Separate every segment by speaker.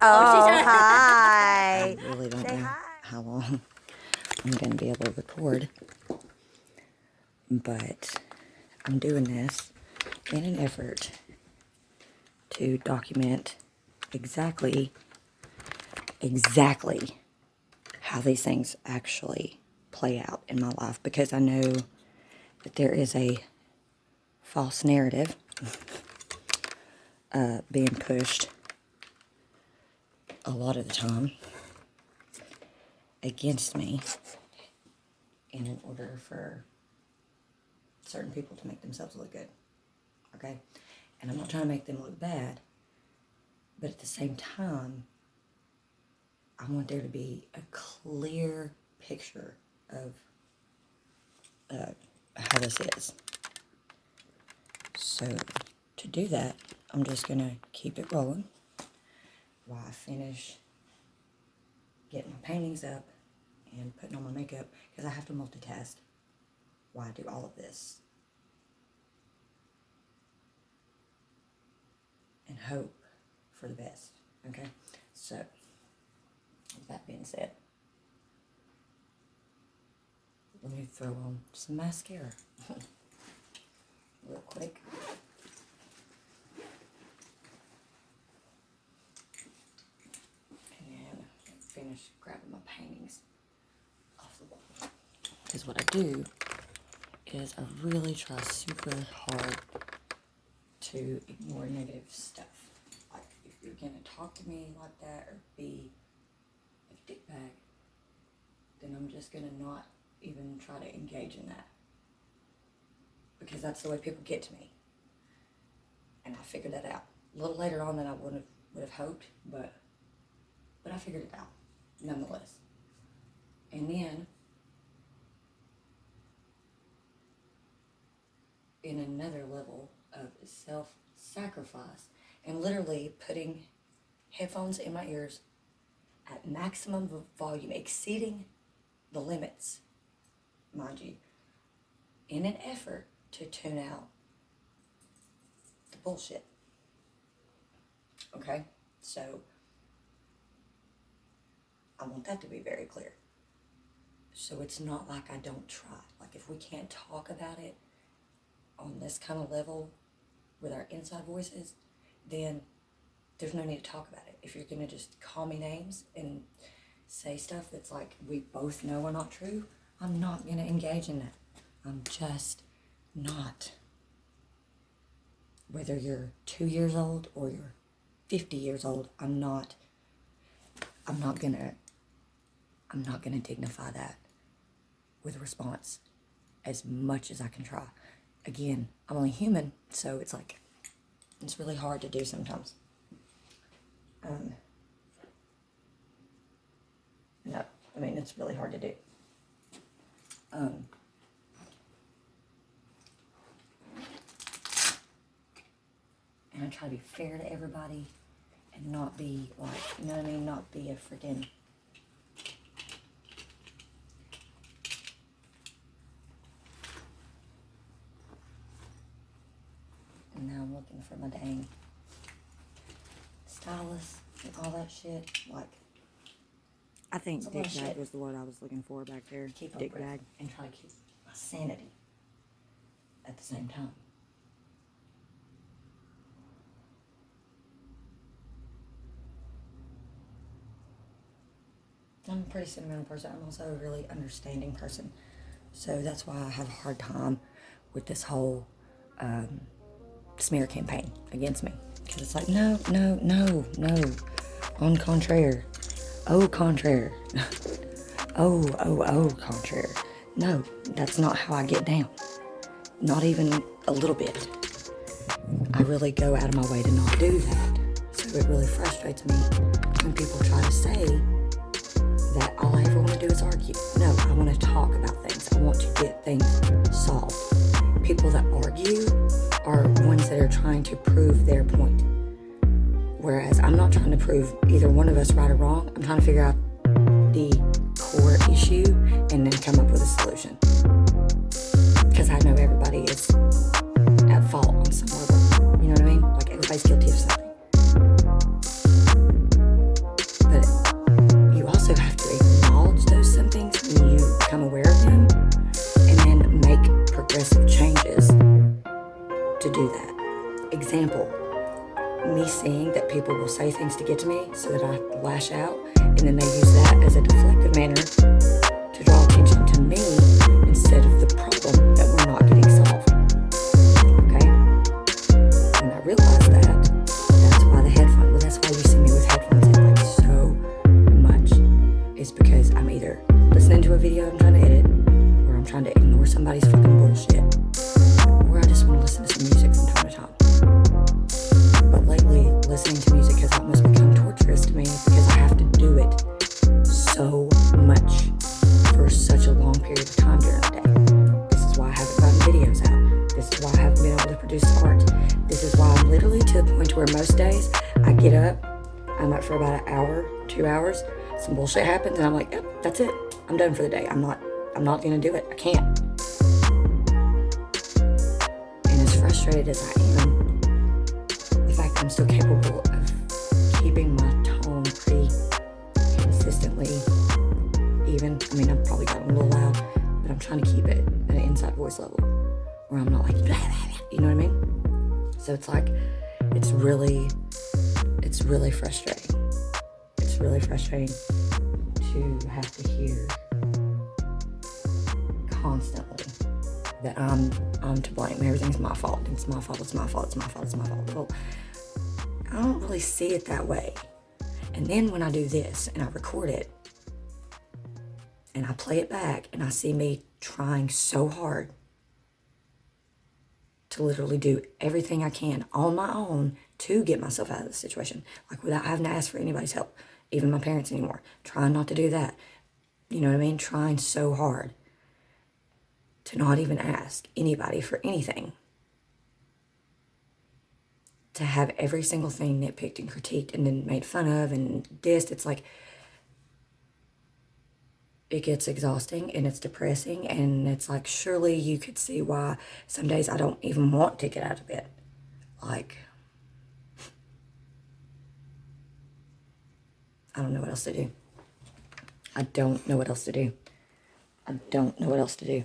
Speaker 1: Oh, hi.
Speaker 2: I really don't
Speaker 1: Say
Speaker 2: know
Speaker 1: hi.
Speaker 2: how long I'm going to be able to record, but I'm doing this in an effort to document exactly how these things actually play out in my life, because I know that there is a false narrative being pushed a lot of the time against me in order for certain people to make themselves look good, okay? And I'm not trying to make them look bad, but at the same time, I want there to be a clear picture of how this is. So to do that, I'm just going to keep it rolling while I finish getting my paintings up and putting on my makeup, because I have to multitask while I do all of this. And hope for the best, okay? So, with that being said, let me throw on some mascara real quick. And finish grabbing my paintings off the wall. Because what I do is I really try super hard to ignore negative stuff. Like, if you're gonna talk to me like that or be a dickbag, then I'm just gonna not even try to engage in that, because that's the way people get to me. And I figured that out a little later on than I would have hoped, but I figured it out nonetheless. And then in another level of self-sacrifice, and literally putting headphones in my ears at maximum volume, exceeding the limits, mind you, in an effort to tune out the bullshit. Okay? So I want that to be very clear. So it's not like I don't try. Like, if we can't talk about it on this kind of level with our inside voices, then there's no need to talk about it. If you're gonna just call me names and say stuff that's like we both know are not true, I'm not gonna engage in that. I'm just not. Whether you're 2 years old or you're 50 years old, I'm not gonna dignify that with a response as much as I can try. Again, I'm only human, so it's like, it's really hard to do sometimes. No, I mean, it's really hard to do. And I try to be fair to everybody and not be like, you know what I mean? Not be a freaking... And now I'm looking for my dang stylus and all that shit. Like,
Speaker 1: I think
Speaker 2: It's a lot of
Speaker 1: dick bag
Speaker 2: shit.
Speaker 1: was the word I was looking for back there.
Speaker 2: keep up
Speaker 1: Dick
Speaker 2: with
Speaker 1: bag.
Speaker 2: and try to keep my sanity at the same time. I'm a pretty sentimental person. I'm also a really understanding person. So that's why I have a hard time with this whole smear campaign against me. Because it's like, no. En contraire. Au contraire. Oh, contraire. No, that's not how I get down. Not even a little bit. I really go out of my way to not do that. So it really frustrates me when people try to say that all I ever want to do is argue. No, I want to talk about things. I want to get things solved. People that argue are ones that are trying to prove their point. Whereas I'm not trying to prove either one of us right or wrong. I'm trying to figure out the core issue and then come up with a solution. Because I know everybody is at fault on some level. You know what I mean? Like, everybody's guilty of something. example, me seeing that people will say things to get to me so that I lash out, and then they use that as a deflective manner to draw attention to me instead of the problem that we're not getting solved. Okay? When I realized that, that's why that's why you see me with headphones in like so much, is because I'm either listening to a video I'm trying to edit, or I'm trying to ignore somebody's fucking bullshit, or I just want to listen to some music from time to time. But lately, listening to music has almost become torturous to me because I have to do it so much for such a long period of time during the day. This is why I haven't gotten videos out. This is why I haven't been able to produce art. This is why I'm literally to the point where most days I get up, I'm up for about an hour, 2 hours, some bullshit happens, and I'm like, yep, that's it. I'm done for the day. I'm not gonna do it. I can't. And as frustrated as I am, the fact that I'm still capable of keeping my tone pretty consistently even. I mean, I've probably gotten a little loud, but I'm trying to keep it at an inside voice level where I'm not like, blah, blah, blah, you know what I mean? So it's like, it's really frustrating. It's really frustrating to have to hear constantly that I'm to blame. Everything's my fault. It's my fault. It's my fault. It's my fault. It's my fault. Well, I don't really see it that way. And then when I do this and I record it and I play it back and I see me trying so hard to literally do everything I can on my own to get myself out of this situation, like without having to ask for anybody's help, even my parents anymore, trying not to do that. You know what I mean? Trying so hard to not even ask anybody for anything. To have every single thing nitpicked and critiqued and then made fun of and dissed. It's like, it gets exhausting and it's depressing, and it's like, surely you could see why some days I don't even want to get out of bed. Like, I don't know what else to do. I don't know what else to do. I don't know what else to do.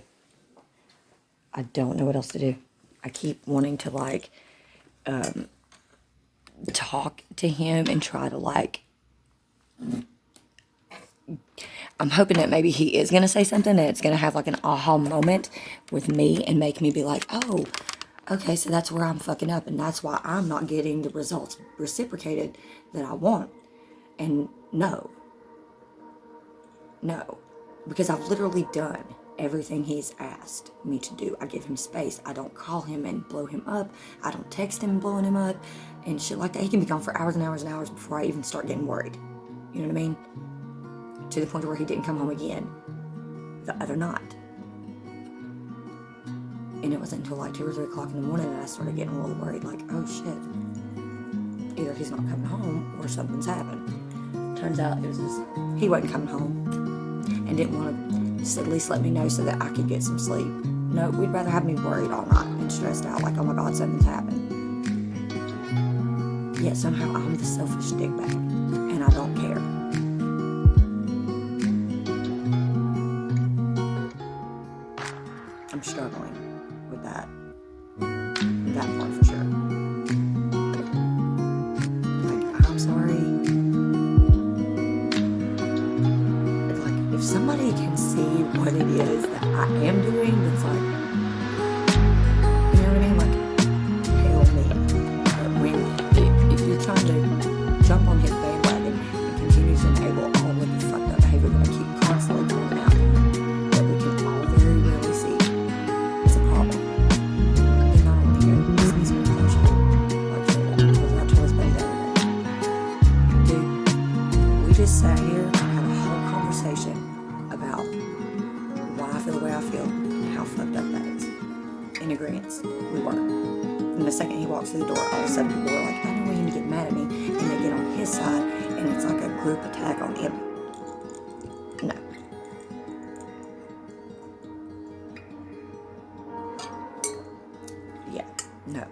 Speaker 2: I don't know what else to do. I keep wanting to like talk to him and try to like, I'm hoping that maybe he is going to say something and it's going to have like an aha moment with me and make me be like, oh, okay, so that's where I'm fucking up, and that's why I'm not getting the results reciprocated that I want. And no, because I've literally done everything he's asked me to do. I give him space. I don't call him and blow him up. I don't text him blowing him up and shit like that. He can be gone for hours and hours and hours before I even start getting worried. You know what I mean? To the point where he didn't come home again the other night. And it wasn't until like 2 or 3 o'clock in the morning that I started getting a little worried, like, oh shit, either he's not coming home or something's happened. Turns out it was just, he wasn't coming home and didn't want to at least let me know so that I could get some sleep. No, we'd rather have me worried all night and stressed out, like, oh my God, something's happened. Yet somehow I'm the selfish dickbag and I don't care. I'm struggling with that part for sure. Like, I'm sorry. It's like, if somebody can see what it is that I am doing, that's like, you know what I mean? Like, hell me. But when, if you're trying to jump on his bandwagon and continue to enable all of the fucked up behavior that I keep constantly pointing out, that we can all very rarely see, it's a problem. And not only here, this needs to be bullshit. Like, straight up, because I told his buddy the other day, dude, we just sat here and had a whole conversation about why I feel the way I feel and how fucked up that is. In agreement, we were. And the second he walks through the door, all of a sudden people are like, I don't want him to get mad at me, and they get on his side, and it's like a group attack on him. No. Yeah, no.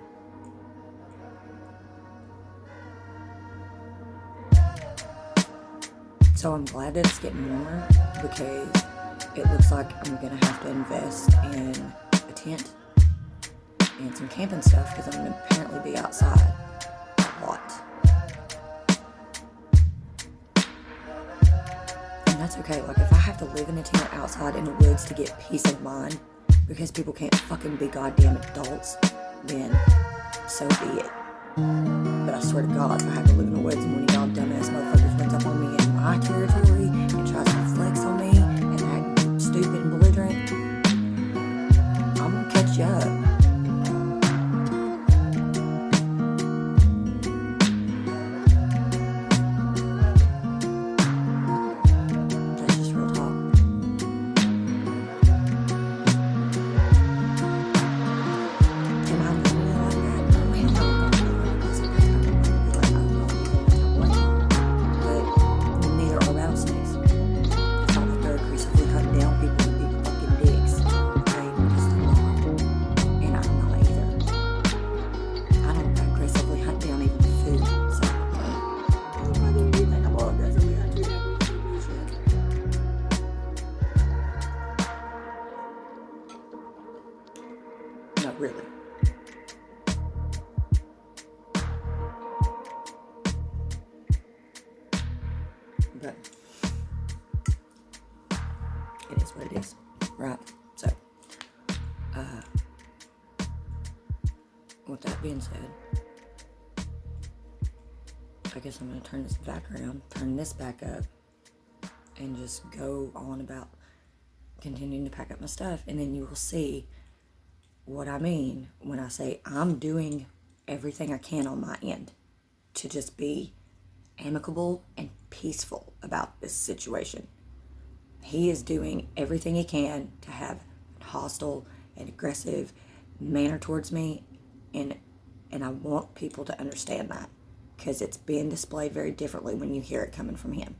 Speaker 2: So I'm glad that it's getting warmer, because it looks like I'm gonna have to invest in a tent and some camping stuff, because I'm gonna apparently be out okay, like if I have to live in a tent outside in the woods to get peace of mind because people can't fucking be goddamn adults, then so be it. But I swear to God, if I have to live in the woods and one of y'all dumbass motherfuckers runs up on me in my territory and tries to flex on me and act stupid and belligerent, I'm gonna catch you up. That's just real talk. Am I lonely like that? No, hell no. Because I'm not gonna be like, oh, no, you feel that type of way. But neither are rattlesnakes. It's not the third aggressively hunting down people with big fucking dicks. Okay? Just a lot. And I'm not either. I don't aggressively hunt down even food. So, why do you think I'm all aggressively hunting down shit? Not really. But it is what it is, right? So, with that being said, I guess I'm going to turn this back around, turn this back up, and just go on about continuing to pack up my stuff, and then you will see what I mean when I say I'm doing everything I can on my end to just be amicable and peaceful about this situation. He is doing everything he can to have a hostile and aggressive manner towards me, and I want people to understand that, because it's being displayed very differently when you hear it coming from him.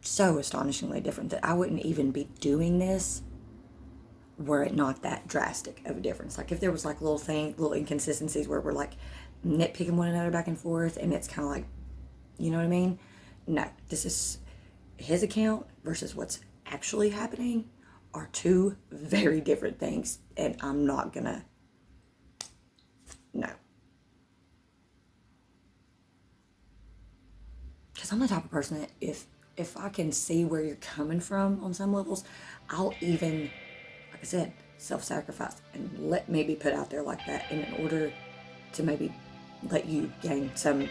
Speaker 2: So astonishingly different that I wouldn't even be doing this were it not that drastic of a difference. Like if there was like little inconsistencies where we're like nitpicking one another back and forth, and it's kind of like, you know what I mean? No, this is his account versus what's actually happening are two very different things, and I'm not gonna, no. Because I'm the type of person that if I can see where you're coming from on some levels, I'll even, like I said, self-sacrifice and let me be put out there like that in order to maybe let you gain some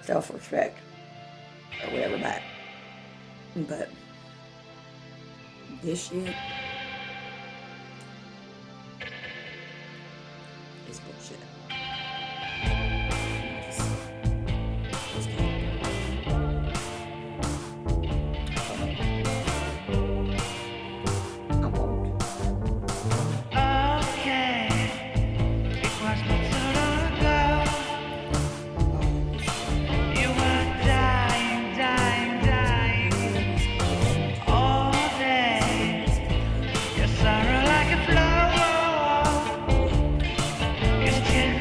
Speaker 2: self-respect or whatever back. But this shit is bullshit. Let's go. I won't.
Speaker 3: Okay, it was not so long ago. You were dying all day. Your sorrow like a flow. You still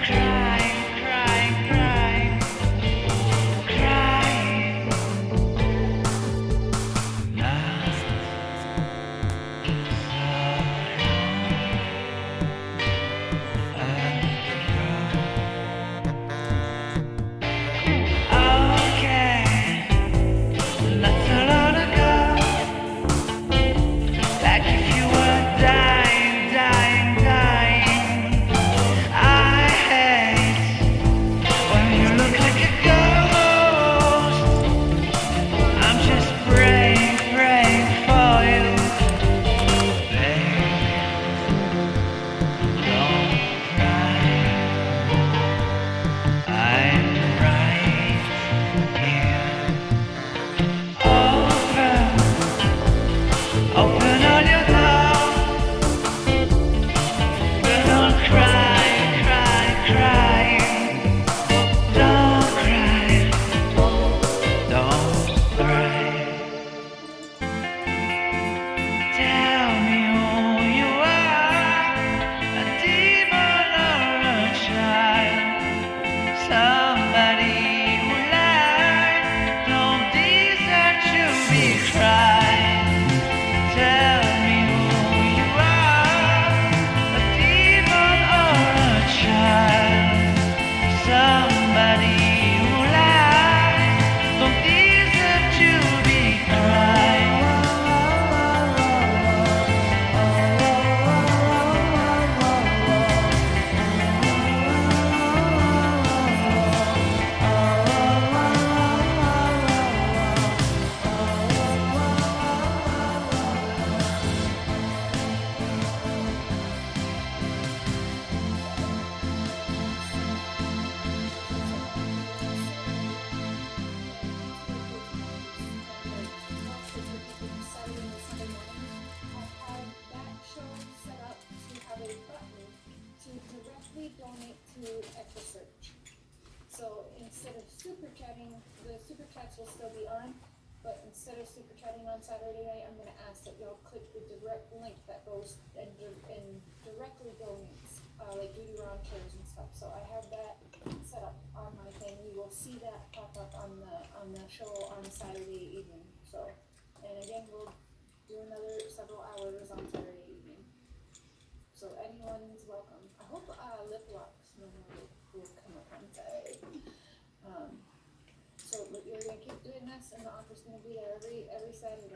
Speaker 4: a button to directly donate to EquiSearch. So instead of super chatting, the super chats will still be on, but instead of super chatting on Saturday night, I'm gonna ask that y'all click the direct link that goes and directly donates, like Duty-Ron chairs and stuff. So I have that set up on my thing. You will see that pop up on the show on Saturday evening. So, and again, we'll do another several hours on Saturday evening. So anyone's welcome. I hope lip locks will come up on Saturday. So but you're gonna keep doing this, and the offer's gonna be there every Saturday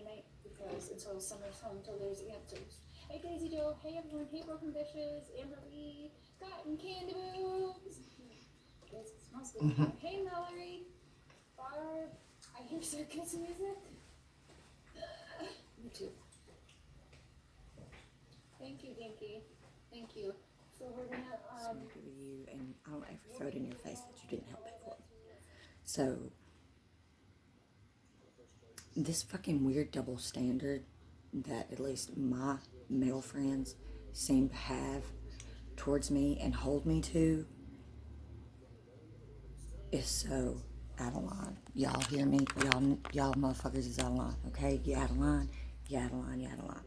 Speaker 4: night, because until summer's home, until there's answers. Hey Daisy Joe, hey everyone, hey Broken Dishes, Amber Lee, Cotton Candy Boobs. It smells good. Hey Mallory, Barb, I hear circus music. Me too. Thank you, Dinky. Thank you. So we're gonna
Speaker 2: Something with you, and I don't ever throw it in your face that you didn't help pay for it. So, this fucking weird double standard that at least my male friends seem to have towards me and hold me to is so out of line. Y'all hear me? Y'all motherfuckers is out of line, okay? You out of line, you out of line, you out of line.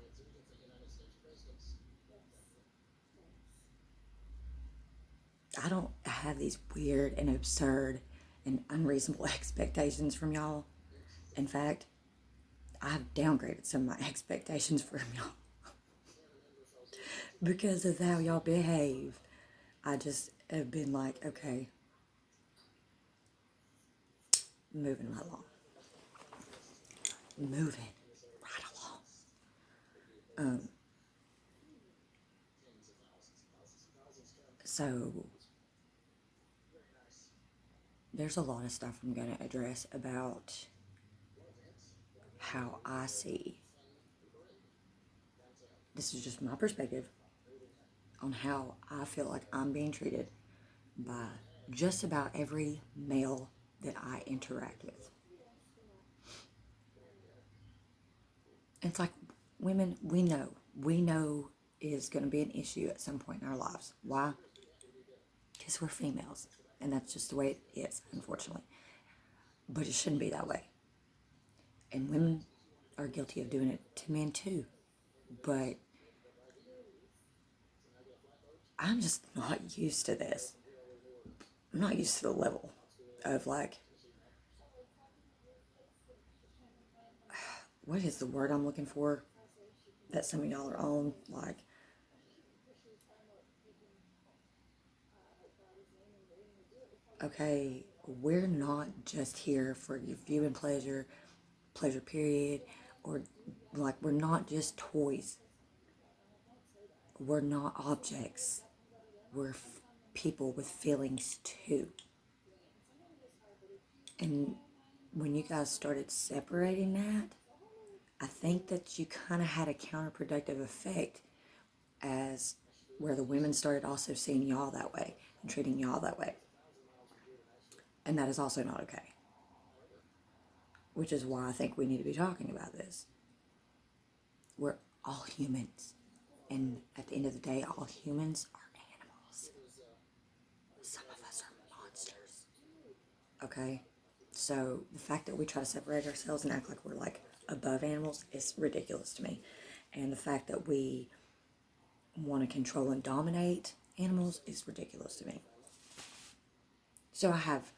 Speaker 2: I don't have these weird and absurd and unreasonable expectations from y'all. In fact, I've downgraded some of my expectations from y'all because of how y'all behave. I just have been like, okay, moving right along. Moving right along. So, there's a lot of stuff I'm going to address about how I see. This is just my perspective on how I feel like I'm being treated by just about every male that I interact with. It's like women, we know is going to be an issue at some point in our lives. Why? Because we're females, and that's just the way it is, unfortunately. But it shouldn't be that way. And women are guilty of doing it to men too. But I'm just not used to this. I'm not used to the level of like, what is the word I'm looking for that some of y'all are on? Like, okay, we're not just here for your viewing pleasure period, or like we're not just toys. We're not objects. We're people with feelings too. And when you guys started separating that, I think that you kind of had a counterproductive effect, as where the women started also seeing y'all that way and treating y'all that way. And that is also not okay. Which is why I think we need to be talking about this. We're all humans. And at the end of the day, all humans are animals. Some of us are monsters. Okay? So the fact that we try to separate ourselves and act like we're like above animals is ridiculous to me. And the fact that we want to control and dominate animals is ridiculous to me. So I have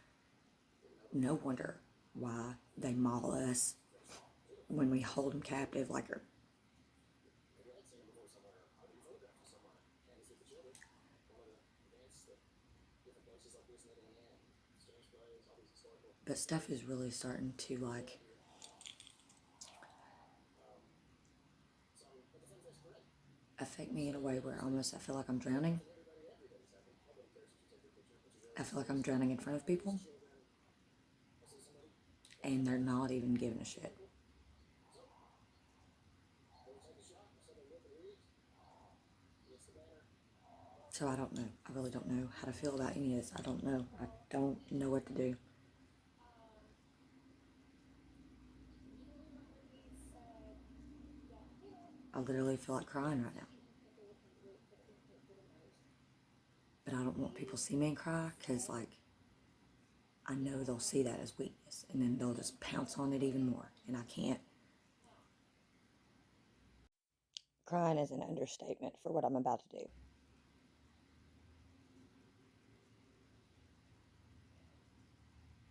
Speaker 2: no wonder why they maul us when we hold them captive like her. But stuff is really starting to like affect me in a way where almost I feel like I'm drowning. I feel like I'm drowning in front of people, and they're not even giving a shit. So I don't know. I really don't know how to feel about any of this. I don't know. I don't know what to do. I literally feel like crying right now. But I don't want people to see me cry because, like, I know they'll see that as weakness and then they'll just pounce on it even more. And I can't. Crying is an understatement for what I'm about to do.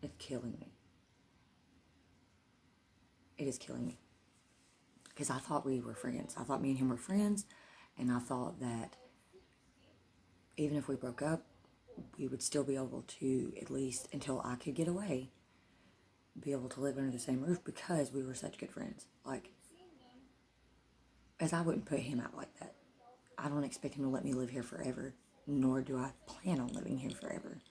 Speaker 2: It's killing me. It is killing me. Because I thought we were friends. I thought me and him were friends. And I thought that even if we broke up, we would still be able to, at least until I could get away, be able to live under the same roof because we were such good friends. Like, as I wouldn't put him out like that. I don't expect him to let me live here forever, nor do I plan on living here forever.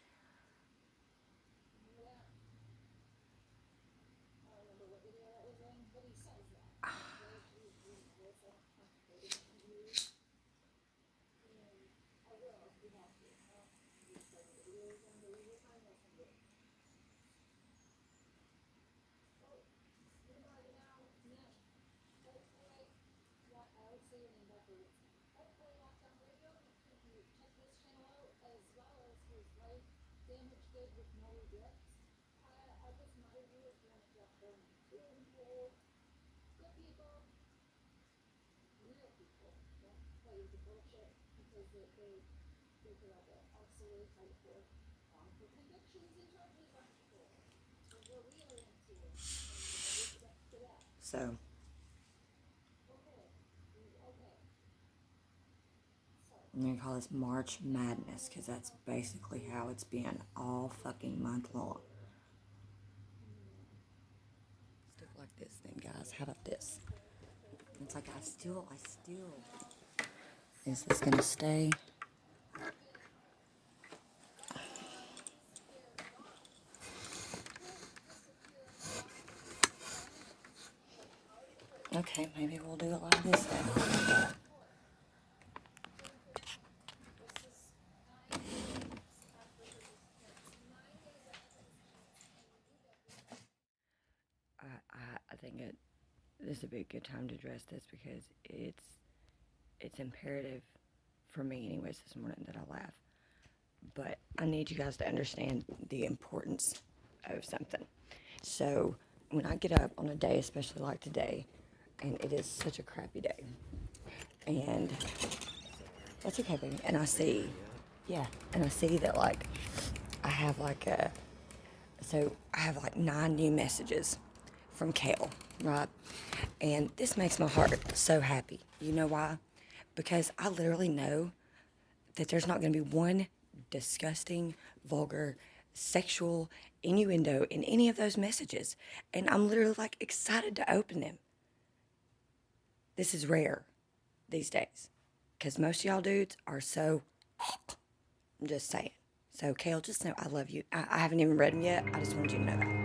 Speaker 2: So, I'm going to call this March Madness because that's basically how it's been all fucking month long. Let's do it like this then, guys. How about this? It's like I still. Is this going to stay? Okay, maybe we'll do it like this then. I think this would be a good time to address this because it's imperative for me anyways this morning that I laugh. But I need you guys to understand the importance of something. So when I get up on a day, especially like today, and it is such a crappy day, and that's okay, baby, and I see that like I have like I have like 9 new messages from Kale, right? And this makes my heart so happy. You know why? Because I literally know that there's not going to be one disgusting, vulgar, sexual innuendo in any of those messages. And I'm literally like excited to open them. This is rare these days because most of y'all dudes are so, I'm just saying. So Kale, just know I love you. I haven't even read them yet. I just wanted you to know that.